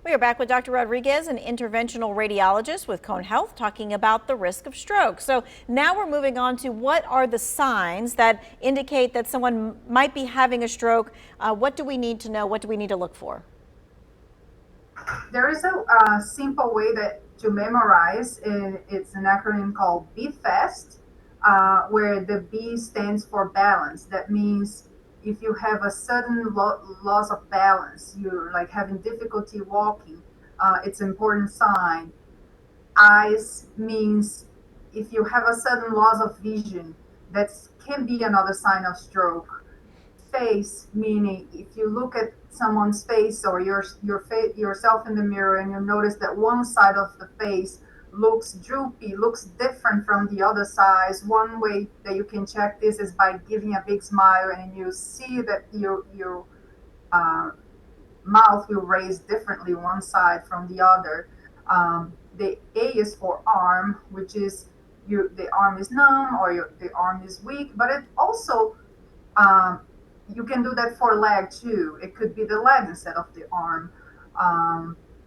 We are back with Dr. Rodriguez, an interventional radiologist with Cone Health, talking about the risk of stroke. So now we're moving on to what are the signs that indicate that someone might be having a stroke. What do we need to know? What do we need to look for? There is a simple way to memorize. It's an acronym called BFAST, where the B stands for balance. That means if you have a sudden loss of balance, you're like having difficulty walking, it's an important sign. Eyes means if you have a sudden loss of vision, that can be another sign of stroke. Face, meaning if you look at someone's face or yourself in the mirror and you notice that one side of the face looks droopy, looks different from the other sides. One way that you can check this is by giving a big smile, and you see that your uh, mouth will raise differently one side from the other. The A is for arm, which is the arm is numb or the arm is weak, but it also um, you can do that for leg too. It could be the leg instead of the arm.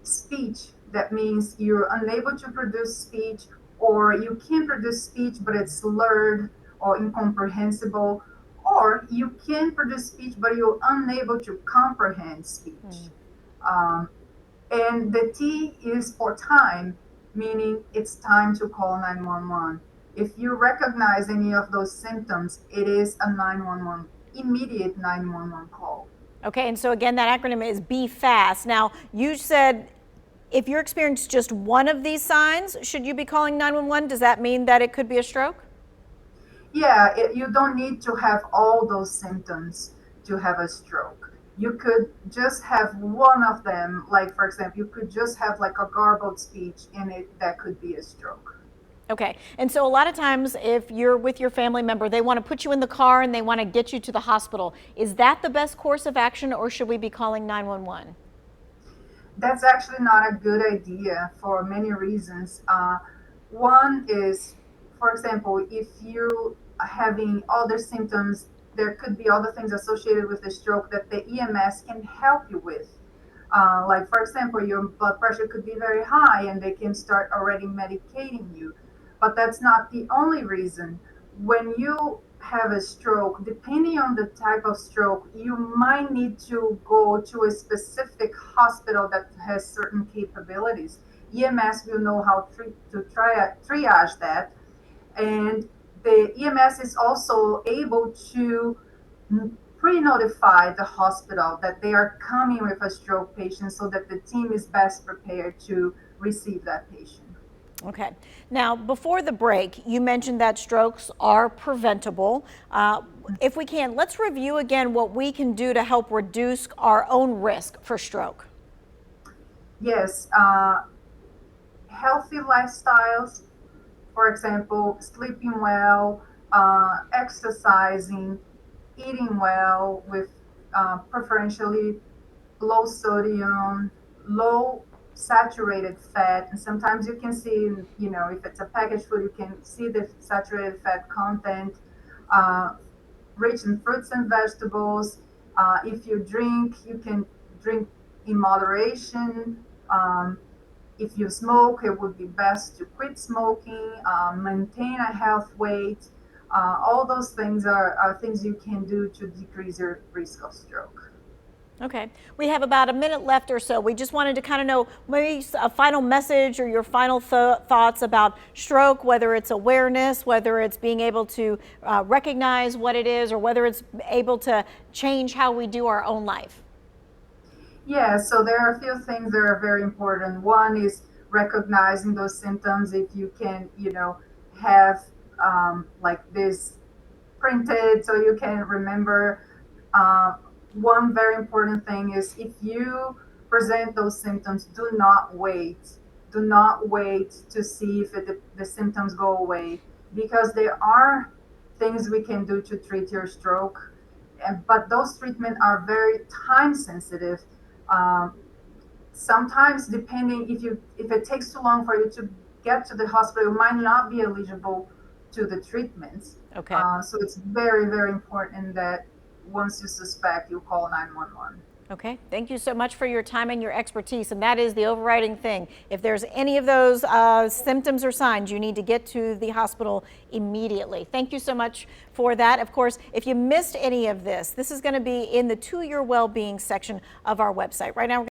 Speech, that means you're unable to produce speech, or you can produce speech but it's slurred or incomprehensible, or you can produce speech but you're unable to comprehend speech. Um, and the T is for time, meaning it's time to call 911. If you recognize any of those symptoms, it is a 911, immediate 911 call. Okay, and so again, that acronym is BFAST. Now, you said if you're experiencing just one of these signs, should you be calling 911? Does that mean that it could be a stroke? Yeah, you don't need to have all those symptoms to have a stroke. You could just have one of them, like for example, you could just have like a garbled speech, and that could be a stroke. Okay, and so a lot of times if you're with your family member, they want to put you in the car and they want to get you to the hospital. Is that the best course of action, or should we be calling 911? That's actually not a good idea for many reasons. One is, for example, if you are having other symptoms, there could be other things associated with the stroke that the EMS can help you with. Like, for example, your blood pressure could be very high and they can start already medicating you. But that's not the only reason. When you have a stroke, depending on the type of stroke, you might need to go to a specific hospital that has certain capabilities. EMS will know how to triage that, and the EMS is also able to pre-notify the hospital that they are coming with a stroke patient so that the team is best prepared to receive that patient. Okay. Now, before the break, you mentioned that strokes are preventable. If we can, let's review again what we can do to help reduce our own risk for stroke. Yes, healthy lifestyles, for example, sleeping well, exercising, eating well with preferentially low sodium, low saturated fat, and sometimes you can see, if it's a packaged food, you can see the saturated fat content. Uh, Rich in fruits and vegetables. If you drink, you can drink in moderation. If you smoke, it would be best to quit smoking, maintain a health weight. All those things are things you can do to decrease your risk of stroke. Okay. We have about a minute left or so. We just wanted to kind of know maybe a final message or your final thoughts about stroke, whether it's awareness, whether it's being able to recognize what it is, or whether it's able to change how we do our own life. Yeah, so there are a few things that are very important. One is recognizing those symptoms. If you can, have like this printed so you can remember. Uh, One very important thing is if you present those symptoms, do not wait. Do not wait to see if the symptoms go away, because there are things we can do to treat your stroke, but those treatments are very time sensitive. Um, Sometimes, depending if it takes too long for you to get to the hospital, you might not be eligible to the treatments. Okay. So it's very, very important that once you suspect, you call 911. Okay, thank you so much for your time and your expertise, and that is the overriding thing. If there's any of those symptoms or signs, you need to get to the hospital immediately. Thank you so much for that. Of course, if you missed any of this, this is going to be in the To Your Wellbeing section of our website. Right now,